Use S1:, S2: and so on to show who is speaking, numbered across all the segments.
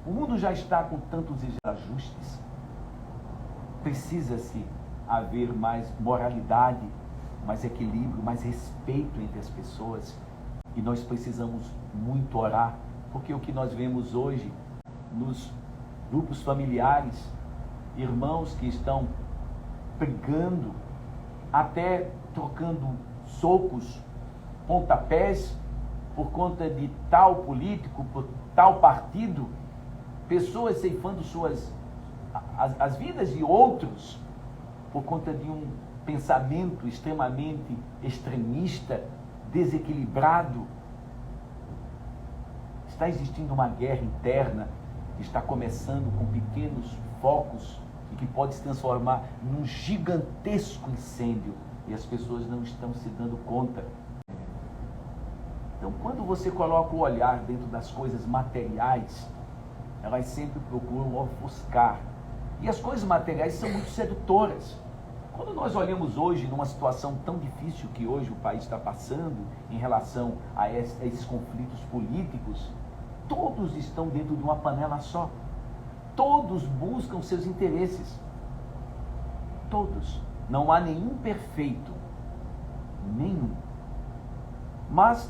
S1: O mundo já está com tantos ajustes. Precisa-se haver mais moralidade, mais equilíbrio, mais respeito entre as pessoas. E nós precisamos muito orar, porque o que nós vemos hoje nos grupos familiares, irmãos que estão brigando, até trocando socos, pontapés, por conta de tal político, por tal partido, pessoas ceifando as vidas de outros, por conta de um pensamento extremamente extremista, desequilibrado. Está existindo uma guerra interna, que está começando com pequenos focos e que pode se transformar num gigantesco incêndio e as pessoas não estão se dando conta. Então, quando você coloca o olhar dentro das coisas materiais, elas sempre procuram ofuscar. E as coisas materiais são muito sedutoras. Quando nós olhamos hoje numa situação tão difícil que hoje o país está passando em relação a esses conflitos políticos, todos estão dentro de uma panela só. Todos buscam seus interesses. Todos. Não há nenhum perfeito. Nenhum. Mas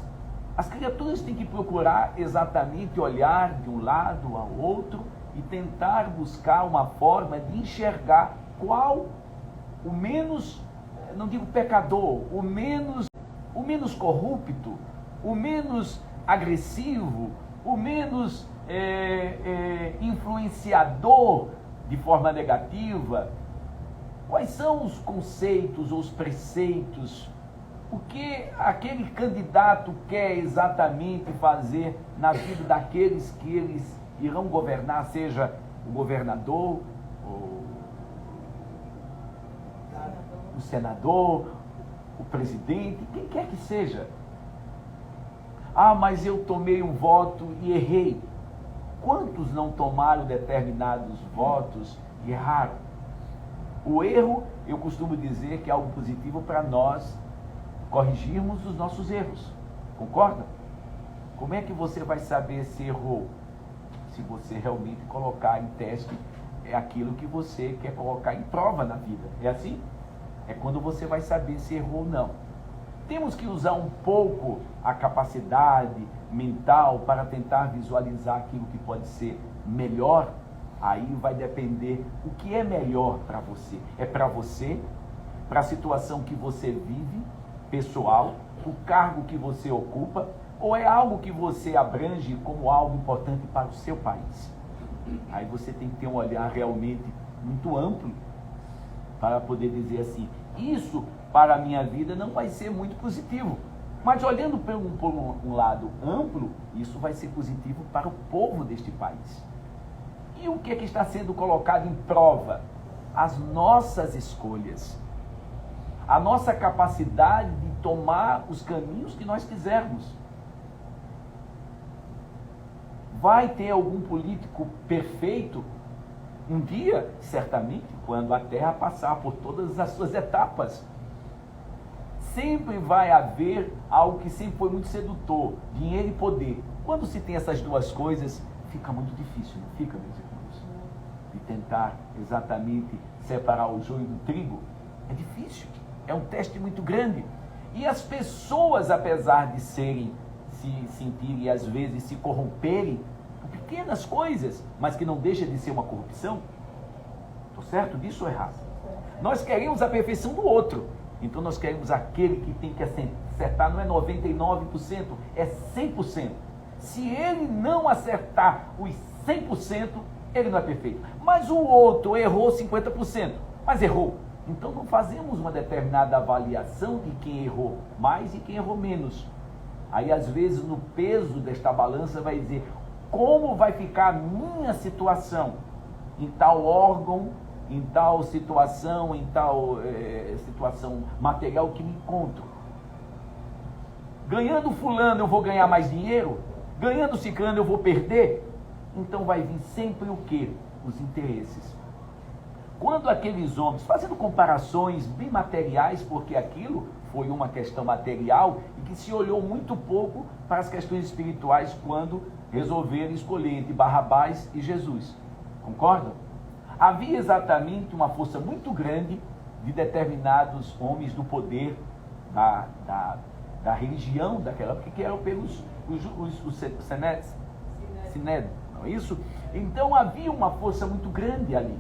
S1: as criaturas têm que procurar exatamente olhar de um lado ao outro e tentar buscar uma forma de enxergar qual o menos, não digo pecador, o menos corrupto, o menos agressivo, o menos influenciador de forma negativa. Quais são os conceitos ou os preceitos? O que aquele candidato quer exatamente fazer na vida daqueles que eles irão governar, seja o governador, o senador, o presidente, quem quer que seja. Ah, mas eu tomei um voto e errei. Quantos não tomaram determinados votos e erraram? O erro, eu costumo dizer que é algo positivo para nós corrigirmos os nossos erros. Concorda? Como é que você vai saber se errou? Se você realmente colocar em teste aquilo que você quer colocar em prova na vida. É assim? É quando você vai saber se errou ou não. Temos que usar um pouco a capacidade mental para tentar visualizar aquilo que pode ser melhor. Aí vai depender o que é melhor para você. É para você, para a situação que você vive, pessoal, o cargo que você ocupa, ou é algo que você abrange como algo importante para o seu país? Aí você tem que ter um olhar realmente muito amplo para poder dizer assim, isso para a minha vida não vai ser muito positivo. Mas olhando por um lado amplo, isso vai ser positivo para o povo deste país. E o que é que está sendo colocado em prova? As nossas escolhas. A nossa capacidade de tomar os caminhos que nós quisermos. Vai ter algum político perfeito? Um dia, certamente, quando a Terra passar por todas as suas etapas. Sempre vai haver algo que sempre foi muito sedutor, dinheiro e poder. Quando se tem essas duas coisas, fica muito difícil, não fica, meus irmãos? De tentar exatamente separar o joio do trigo. É difícil, é um teste muito grande. E as pessoas, apesar de se sentirem, às vezes, se corromperem por pequenas coisas, mas que não deixa de ser uma corrupção, estou certo disso ou errado? Nós queremos a perfeição do outro, então nós queremos aquele que tem que acertar, não é 99%, é 100%. Se ele não acertar os 100%, ele não é perfeito. Mas o outro errou 50%, mas errou. Então não fazemos uma determinada avaliação de quem errou mais e quem errou menos. Aí às vezes no peso desta balança vai dizer como vai ficar a minha situação em tal órgão, em tal situação, em tal situação material que me encontro. Ganhando fulano eu vou ganhar mais dinheiro? Ganhando ciclano eu vou perder? Então vai vir sempre o quê? Os interesses. Quando aqueles homens, fazendo comparações bem materiais, porque aquilo foi uma questão material e que se olhou muito pouco para as questões espirituais quando resolveram escolher entre Barrabás e Jesus. Concordam? Havia exatamente uma força muito grande de determinados homens do poder da religião daquela época, que eram pelos Sinédrio, não é isso? Então havia uma força muito grande ali.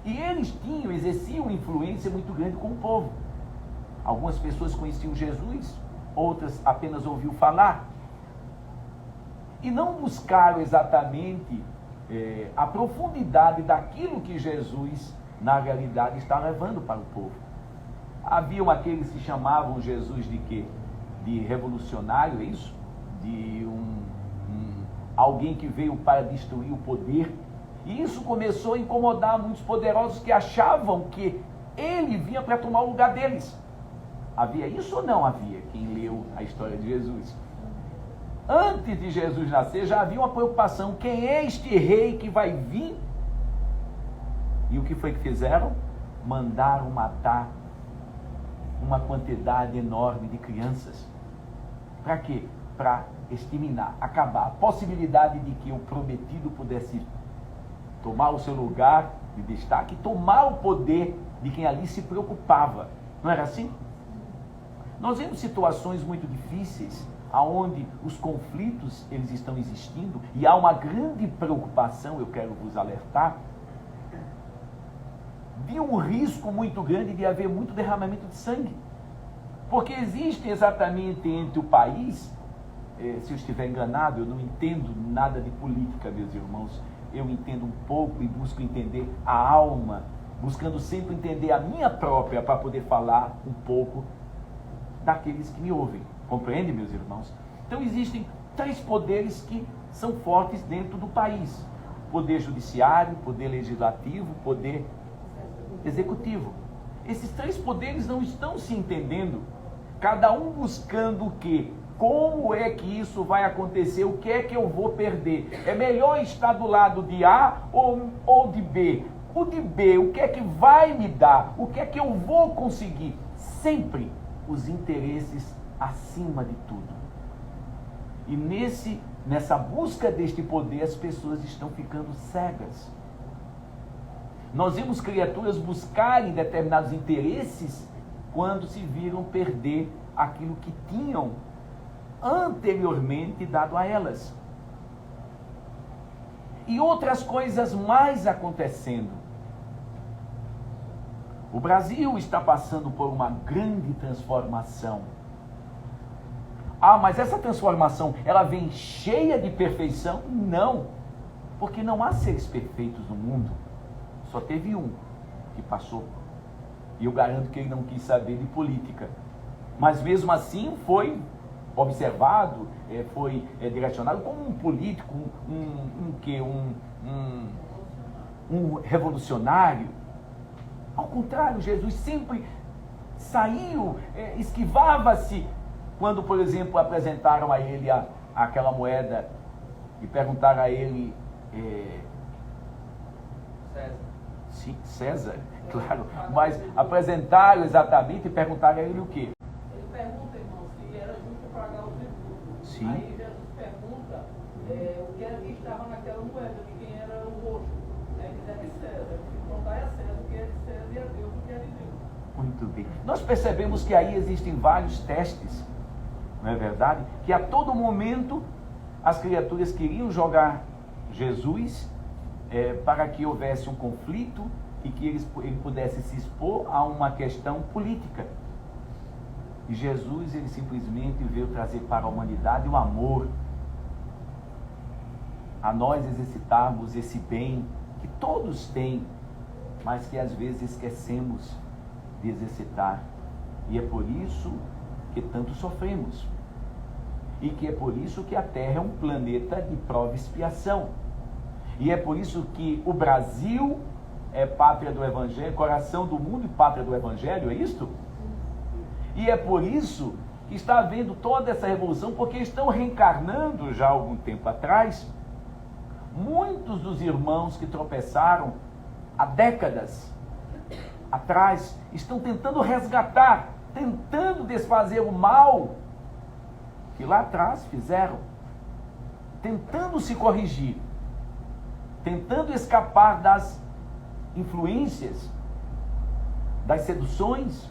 S1: E eles exerciam influência muito grande com o povo. Algumas pessoas conheciam Jesus, outras apenas ouviam falar. E não buscaram exatamente a profundidade daquilo que Jesus, na realidade, está levando para o povo. Haviam aqueles que chamavam Jesus de quê? De revolucionário, é isso? De alguém que veio para destruir o poder. E isso começou a incomodar muitos poderosos que achavam que ele vinha para tomar o lugar deles. Havia isso ou não havia? Quem leu a história de Jesus? Antes de Jesus nascer, já havia uma preocupação. Quem é este rei que vai vir? E o que foi que fizeram? Mandaram matar uma quantidade enorme de crianças. Para quê? Para exterminar, acabar a possibilidade de que o prometido pudesse tomar o seu lugar de destaque, tomar o poder de quem ali se preocupava. Não era assim? Nós vemos situações muito difíceis, aonde os conflitos eles estão existindo e há uma grande preocupação, eu quero vos alertar, de um risco muito grande de haver muito derramamento de sangue. Porque existe exatamente entre o país, se eu estiver enganado, eu não entendo nada de política, meus irmãos, eu entendo um pouco e busco entender a alma, buscando sempre entender a minha própria para poder falar um pouco daqueles que me ouvem. Compreende, meus irmãos? Então existem 3 poderes que são fortes dentro do país: poder judiciário, poder legislativo, poder executivo. Esses 3 poderes não estão se entendendo, cada um buscando o quê? Como é que isso vai acontecer? O que é que eu vou perder? É melhor estar do lado de A ou de B? O de B, o que é que vai me dar? O que é que eu vou conseguir? Sempre os interesses acima de tudo. E nessa busca deste poder, as pessoas estão ficando cegas. Nós vimos criaturas buscarem determinados interesses quando se viram perder aquilo que tinham anteriormente dado a elas. E outras coisas mais acontecendo. O Brasil está passando por uma grande transformação. Ah, mas essa transformação, ela vem cheia de perfeição? Não, porque não há seres perfeitos no mundo. Só teve um que passou. E eu garanto que ele não quis saber de política. Mas mesmo assim foi observado, foi direcionado como um político, um revolucionário. Ao contrário, Jesus sempre saiu, esquivava-se quando, por exemplo, apresentaram a ele aquela moeda e perguntaram a ele...
S2: César.
S1: Sim, César, claro. Mas apresentaram exatamente e perguntaram a ele o quê?
S2: Ele pergunta, irmão, se era justo pagar o tributo.
S1: Sim.
S2: Aí Jesus pergunta o que era que estava naquela moeda, de quem era o rosto. Ele diz, é de César. Então dá a César o que é de César e a Deus o que é de Deus.
S1: Muito bem. Nós percebemos que aí existem vários testes, não é verdade? Que a todo momento as criaturas queriam jogar Jesus para que houvesse um conflito e que ele pudesse se expor a uma questão política. E Jesus, ele simplesmente veio trazer para a humanidade o amor, a nós exercitarmos esse bem que todos têm, mas que às vezes esquecemos de exercitar. E é por isso que tanto sofremos. E que é por isso que a Terra é um planeta de prova e expiação. E é por isso que o Brasil é pátria do Evangelho, coração do mundo e pátria do Evangelho, é isto? E é por isso que está havendo toda essa revolução, porque estão reencarnando já há algum tempo atrás muitos dos irmãos que tropeçaram há décadas atrás, estão tentando resgatar, tentando desfazer o mal que lá atrás fizeram. tentando se corrigir, tentando escapar das influências, das seduções,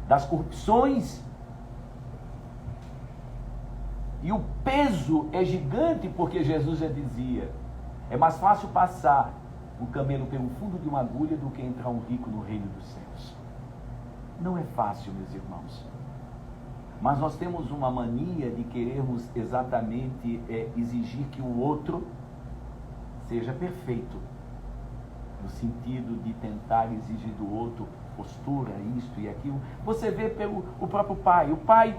S1: das corrupções. E o peso é gigante, porque Jesus já dizia: é mais fácil passar um camelo pelo fundo de uma agulha do que entrar um rico no reino dos céus. Não é fácil, meus irmãos. Mas nós temos uma mania de querermos exatamente exigir que o outro seja perfeito, no sentido de tentar exigir do outro postura, isto e aquilo. Você vê pelo o próprio pai. O pai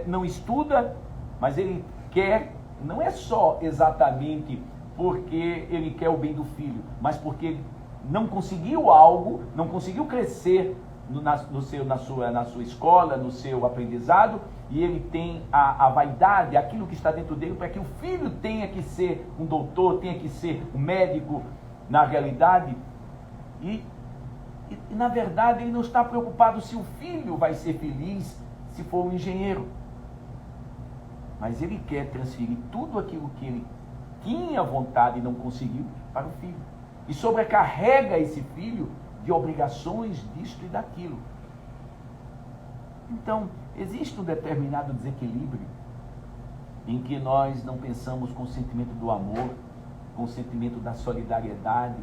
S1: não estuda, mas ele quer, não é só exatamente porque ele quer o bem do filho, mas porque ele não conseguiu algo, não conseguiu crescer na sua escola, no seu aprendizado, e ele tem a vaidade, aquilo que está dentro dele, para que o filho tenha que ser um doutor, tenha que ser um médico na realidade. E na verdade ele não está preocupado se o filho vai ser feliz se for um engenheiro. Mas ele quer transferir tudo aquilo que ele tinha vontade e não conseguiu para o filho. E sobrecarrega esse filho de obrigações disto e daquilo. Então, existe um determinado desequilíbrio em que nós não pensamos com o sentimento do amor, com o sentimento da solidariedade,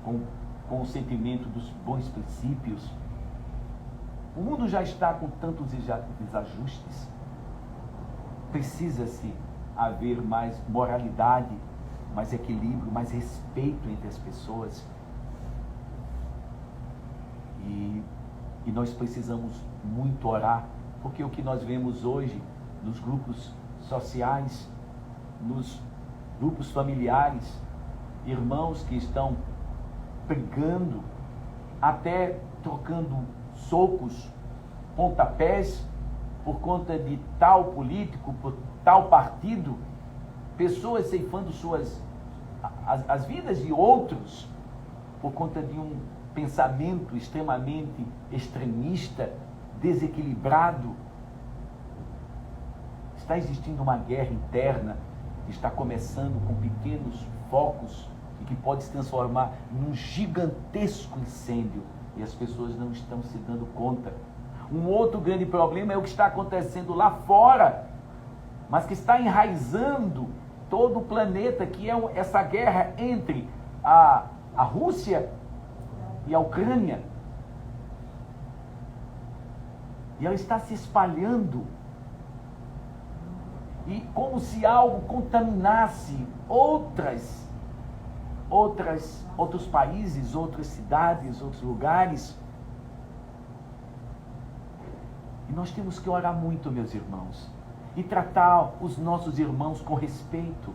S1: com o sentimento dos bons princípios. O mundo já está com tantos desajustes. Precisa-se haver mais moralidade, mais equilíbrio, mais respeito entre as pessoas. E nós precisamos muito orar, porque o que nós vemos hoje nos grupos sociais, nos grupos familiares, irmãos que estão brigando, até trocando socos, pontapés, por conta de tal político, por tal partido, pessoas ceifando as vidas de outros, por conta de um pensamento extremamente extremista, desequilibrado. Está existindo uma guerra interna, que está começando com pequenos focos e que pode se transformar num gigantesco incêndio, e as pessoas não estão se dando conta. Um outro grande problema é o que está acontecendo lá fora, mas que está enraizando todo o planeta, que é essa guerra entre a Rússia e a Ucrânia. E ela está se espalhando. E como se algo contaminasse outros países, outras cidades, outros lugares. E nós temos que orar muito, meus irmãos, e tratar os nossos irmãos com respeito.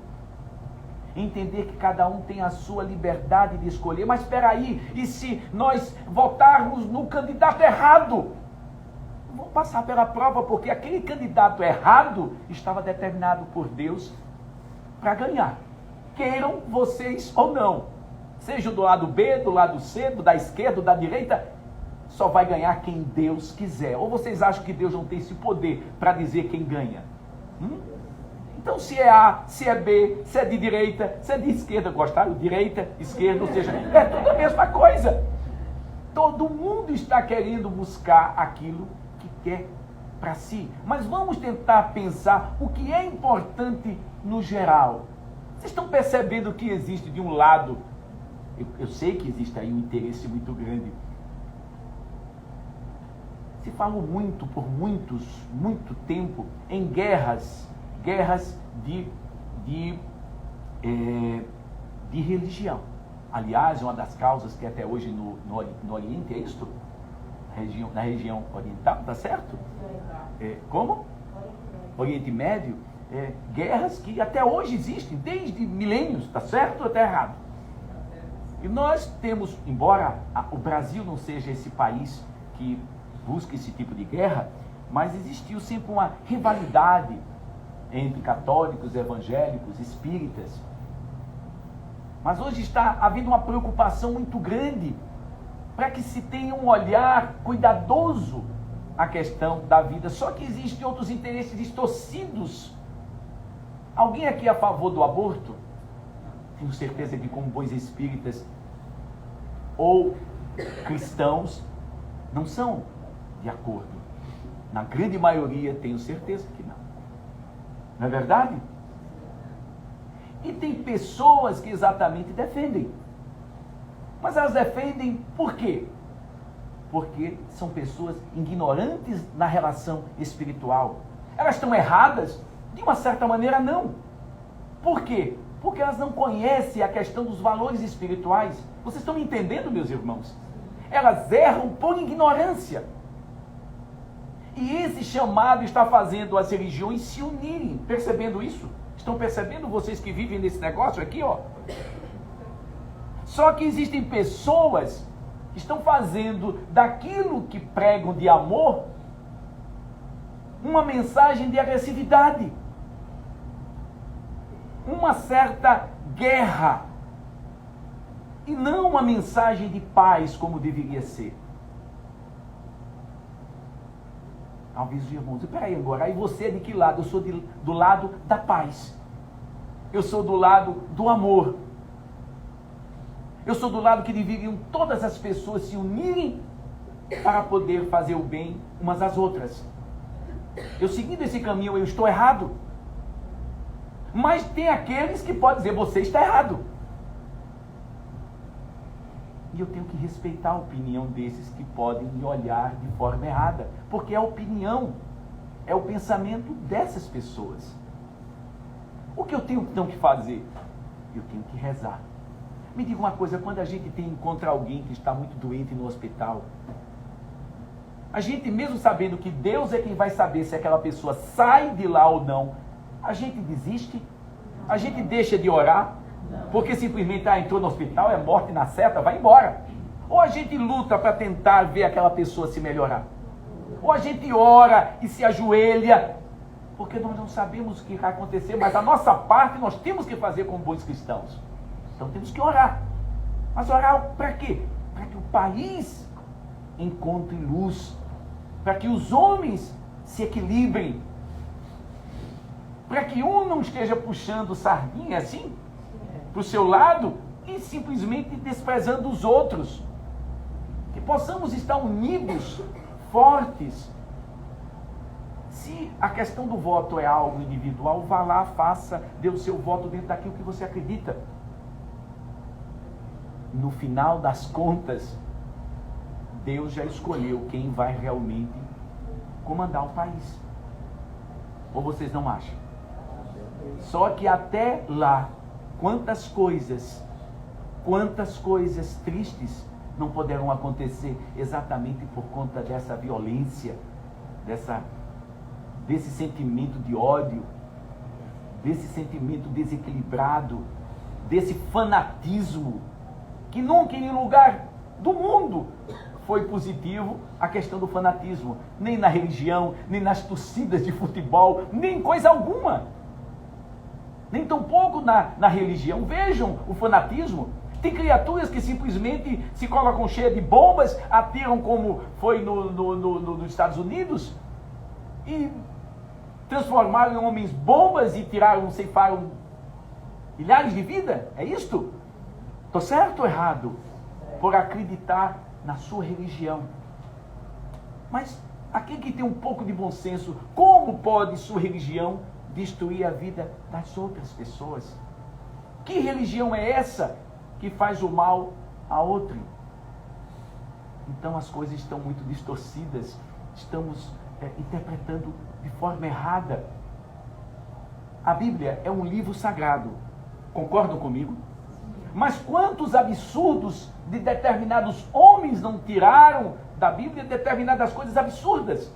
S1: Entender que cada um tem a sua liberdade de escolher. Mas espera aí, e se nós votarmos no candidato errado? Vamos passar pela prova, porque aquele candidato errado estava determinado por Deus para ganhar. Queiram vocês ou não. Seja do lado B, do lado C, da esquerda, da direita, só vai ganhar quem Deus quiser. Ou vocês acham que Deus não tem esse poder para dizer quem ganha? Então, se é A, se é B, se é de direita, se é de esquerda, gostaram? Direita, esquerda, ou seja, é tudo a mesma coisa. Todo mundo está querendo buscar aquilo que quer para si. Mas vamos tentar pensar o que é importante no geral. Vocês estão percebendo que existe de um lado, eu sei que existe aí um interesse muito grande. Se falou muito, por muito tempo, em guerras de religião. Aliás, uma das causas que até hoje no Oriente é isto, na região oriental, tá certo? Como? Oriente Médio. Guerras que até hoje existem, desde milênios, tá certo ou tá errado? E nós temos, embora o Brasil não seja esse país que busca esse tipo de guerra, mas existiu sempre uma rivalidade entre católicos, evangélicos, espíritas. Mas hoje está havendo uma preocupação muito grande para que se tenha um olhar cuidadoso à questão da vida. Só que existem outros interesses distorcidos Alguém aqui é a favor do aborto? Tenho certeza que, como bons espíritas ou cristãos, não são de acordo. Na grande maioria, tenho certeza que não. Não é verdade? E tem pessoas que exatamente defendem. Mas elas defendem por quê? Porque são pessoas ignorantes na relação espiritual. Elas estão erradas? De uma certa maneira, não. Por quê? Porque elas não conhecem a questão dos valores espirituais. Vocês estão me entendendo, meus irmãos? Elas erram por ignorância. E esse chamado está fazendo as religiões se unirem. Percebendo isso? Estão percebendo, vocês que vivem nesse negócio aqui, ó? Só que existem pessoas que estão fazendo daquilo que pregam de amor uma mensagem de agressividade. Uma certa guerra. E não uma mensagem de paz como deveria ser. Talvez os irmãos, peraí agora, aí você é de que lado? Eu sou do lado da paz. Eu sou do lado do amor. Eu sou do lado que deveriam todas as pessoas se unirem para poder fazer o bem umas às outras. Eu seguindo esse caminho, eu estou errado. Mas tem aqueles que podem dizer, você está errado. E eu tenho que respeitar a opinião desses que podem me olhar de forma errada. Porque a opinião é o pensamento dessas pessoas. O que eu tenho então que fazer? Eu tenho que rezar. Me diga uma coisa, quando a gente encontra alguém que está muito doente no hospital, a gente mesmo sabendo que Deus é quem vai saber se aquela pessoa sai de lá ou não, a gente desiste? A gente deixa de orar? Porque simplesmente entrou no hospital, é morte na certa, vai embora. Ou a gente luta para tentar ver aquela pessoa se melhorar. Ou a gente ora e se ajoelha, porque nós não sabemos o que vai acontecer, mas a nossa parte nós temos que fazer como bons cristãos. Então temos que orar. Mas orar para quê? Para que o país encontre luz. Para que os homens se equilibrem. Para que um não esteja puxando sardinha assim, para o seu lado, e simplesmente desprezando os outros. Que possamos estar unidos, fortes. Se a questão do voto é algo individual, vá lá, faça, dê o seu voto dentro daquilo que você acredita. No final das contas, Deus já escolheu quem vai realmente comandar o país. Ou vocês não acham? Só que até lá, quantas coisas tristes não poderão acontecer exatamente por conta dessa violência, desse sentimento de ódio, desse sentimento desequilibrado, desse fanatismo, que nunca em nenhum lugar do mundo foi positivo a questão do fanatismo, nem na religião, nem nas torcidas de futebol, nem coisa alguma, nem tampouco na religião. Vejam o fanatismo. Tem criaturas que simplesmente se colocam cheias de bombas, atiram como foi nos Estados Unidos, e transformaram em homens bombas e ceifaram milhares de vidas. É isto? Estou certo ou errado? Por acreditar na sua religião. Mas aquele que tem um pouco de bom senso, como pode sua religião destruir a vida das outras pessoas? Que religião é essa que faz o mal a outrem? Então as coisas estão muito distorcidas, estamos interpretando de forma errada. A Bíblia é um livro sagrado, concordam comigo? Mas quantos absurdos de determinados homens não tiraram da Bíblia determinadas coisas absurdas?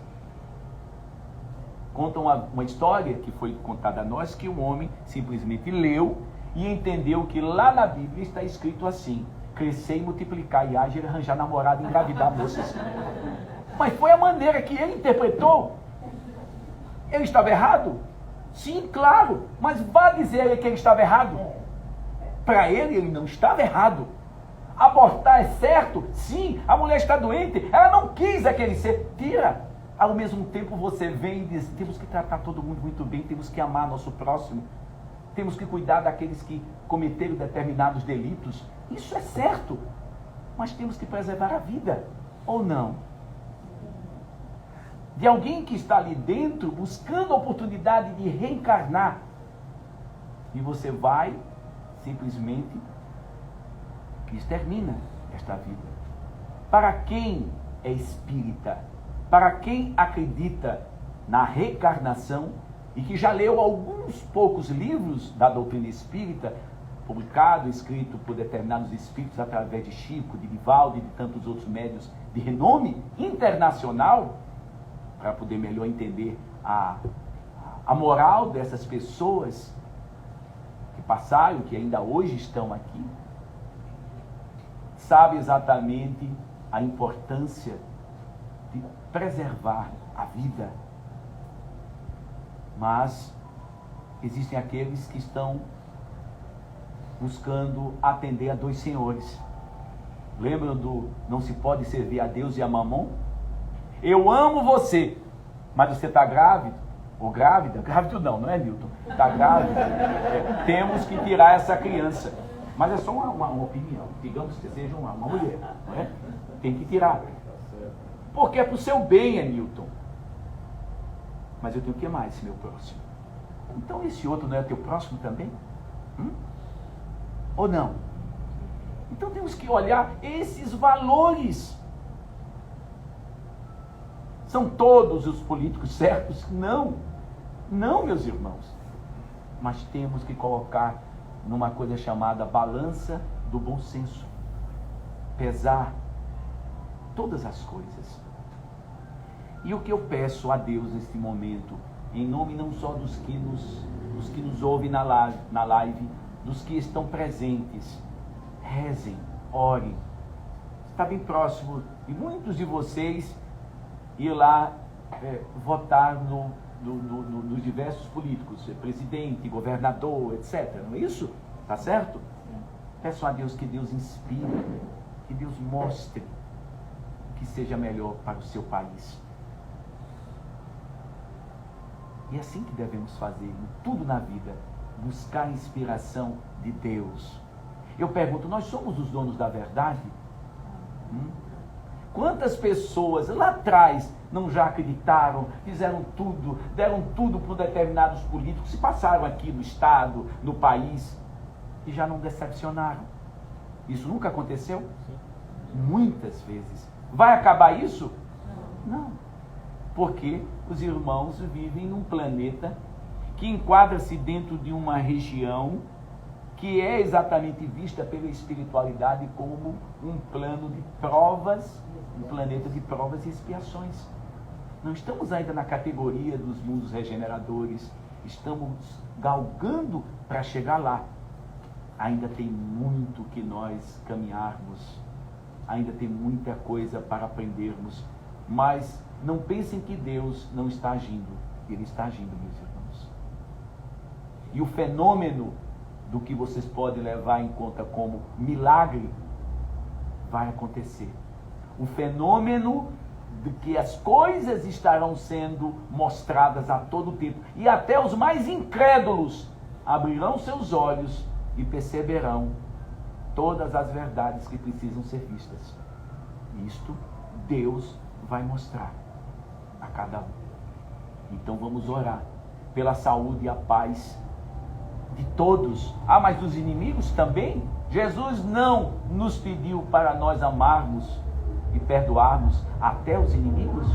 S1: Contam uma história que foi contada a nós, que um homem simplesmente leu e entendeu que lá na Bíblia está escrito assim: crescer e multiplicar, e haja arranjar namorado e engravidar moças. Mas foi a maneira que ele interpretou. Ele estava errado? Sim, claro, mas vá dizer que ele estava errado. Para ele não estava errado. Abortar é certo? Sim. A mulher está doente, ela não quis aquele ser. Tira. Ao mesmo tempo você vem e diz, temos que tratar todo mundo muito bem, temos que amar nosso próximo. temos que cuidar daqueles que cometeram determinados delitos. Isso é certo, mas temos que preservar a vida, ou não? De alguém que está ali dentro buscando a oportunidade de reencarnar, e você vai simplesmente extermina esta vida. Para quem é espírita, para quem acredita na reencarnação e que já leu alguns poucos livros da doutrina espírita, publicado, escrito por determinados espíritos através de Chico, de Divaldo e de tantos outros médios de renome internacional, para poder melhor entender a moral dessas pessoas que passaram, que ainda hoje estão aqui, sabe exatamente a importância de preservar a vida. Mas existem aqueles que estão buscando atender a dois senhores. Lembram do não se pode servir a Deus e a Mamon? Eu amo você, mas você está grávido? Ou grávida? Grávido não é, Newton? Está grávida? Temos que tirar essa criança. Mas é só uma opinião. Digamos que seja uma mulher. Não é? Tem que tirar. Porque é para o seu bem, Newton. Mas eu tenho que amar esse meu próximo. Então esse outro não é teu próximo também? Ou não? Então temos que olhar esses valores. São todos os políticos certos? Não. Não, meus irmãos. Mas temos que colocar numa coisa chamada balança do bom senso. Pesar todas as coisas. E o que eu peço a Deus neste momento, em nome não só dos que nos ouvem na live, dos que estão presentes, rezem, orem. Está bem próximo de muitos de vocês ir lá votar nos diversos políticos, presidente, governador, etc. Não é isso? Tá certo? Peço a Deus que Deus inspire, que Deus mostre o que seja melhor para o seu país. E é assim que devemos fazer, em tudo na vida, buscar a inspiração de Deus. Eu pergunto, nós somos os donos da verdade? Quantas pessoas lá atrás não já acreditaram, fizeram tudo, deram tudo para determinados políticos, se passaram aqui no Estado, no país, e já não decepcionaram? Isso nunca aconteceu? Sim. Muitas vezes. Vai acabar isso? Não. Porque os irmãos vivem num planeta que enquadra-se dentro de uma região que é exatamente vista pela espiritualidade como um plano de provas, um planeta de provas e expiações. Não estamos ainda na categoria dos mundos regeneradores, estamos galgando para chegar lá. Ainda tem muito que nós caminharmos, ainda tem muita coisa para aprendermos, mas não pensem que Deus não está agindo. Ele está agindo, meus irmãos. E o fenômeno do que vocês podem levar em conta como milagre vai acontecer. O fenômeno de que as coisas estarão sendo mostradas a todo tempo. E até os mais incrédulos abrirão seus olhos e perceberão todas as verdades que precisam ser vistas. Isto Deus vai mostrar a cada um. Então vamos orar pela saúde e a paz de todos. Mas dos inimigos também? Jesus não nos pediu para nós amarmos e perdoarmos até os inimigos?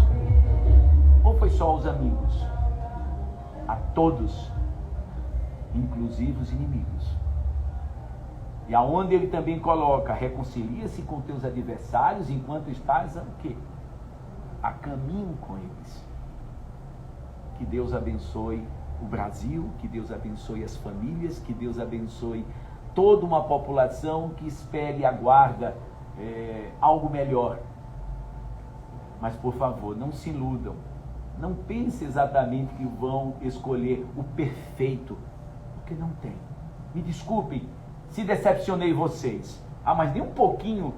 S1: Ou foi só os amigos? A todos, inclusive os inimigos. E aonde ele também coloca, reconcilia-se com teus adversários enquanto estás a quê? A caminho com eles. Que Deus abençoe o Brasil, que Deus abençoe as famílias, que Deus abençoe toda uma população que espere e aguarda algo melhor. Mas por favor, não se iludam, não pense exatamente que vão escolher o perfeito, porque não tem. Me desculpem se decepcionei vocês, mas nem um pouquinho.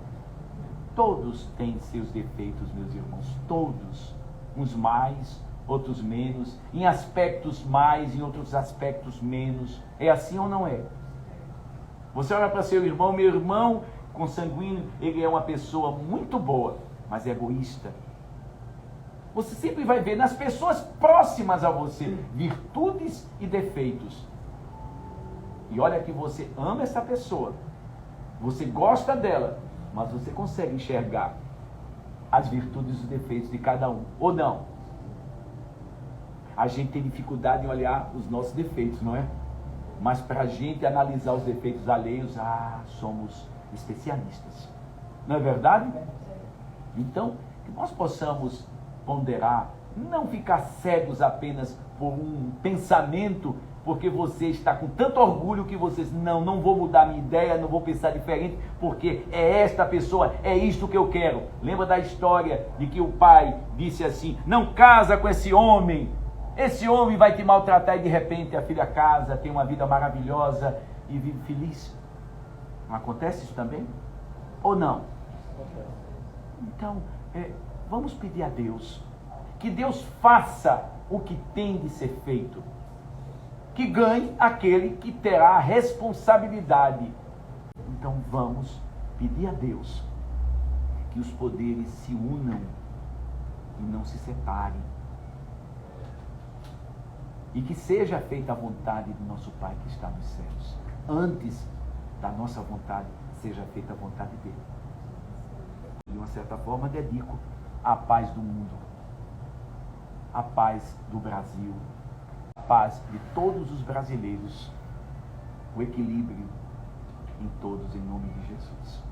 S1: Todos têm seus defeitos, meus irmãos, todos, uns mais, outros menos, em aspectos mais, em outros aspectos menos. É assim ou não é? Você olha para seu irmão, meu irmão consanguíneo, ele é uma pessoa muito boa, mas é egoísta. Você sempre vai ver nas pessoas próximas a você virtudes e defeitos. E olha que você ama essa pessoa, você gosta dela, mas você consegue enxergar as virtudes e os defeitos de cada um, ou não? A gente tem dificuldade em olhar os nossos defeitos, não é? Mas para a gente analisar os defeitos alheios, somos especialistas. Não é verdade? Então, que nós possamos ponderar, não ficar cegos apenas por um pensamento, porque você está com tanto orgulho que você diz, não vou mudar minha ideia, não vou pensar diferente, porque é esta pessoa, é isto que eu quero. Lembra da história de que o pai disse assim, não casa com esse homem vai te maltratar, e de repente a filha casa, tem uma vida maravilhosa e vive feliz. Não acontece isso também? Ou não? Então, vamos pedir a Deus, que Deus faça o que tem de ser feito, que ganhe aquele que terá a responsabilidade. Então vamos pedir a Deus que os poderes se unam e não se separem, e que seja feita a vontade do nosso Pai que está nos céus. Antes da nossa vontade, seja feita a vontade dele. De uma certa forma, dedico a paz do mundo, a paz do Brasil, a paz de todos os brasileiros, o equilíbrio em todos, em nome de Jesus.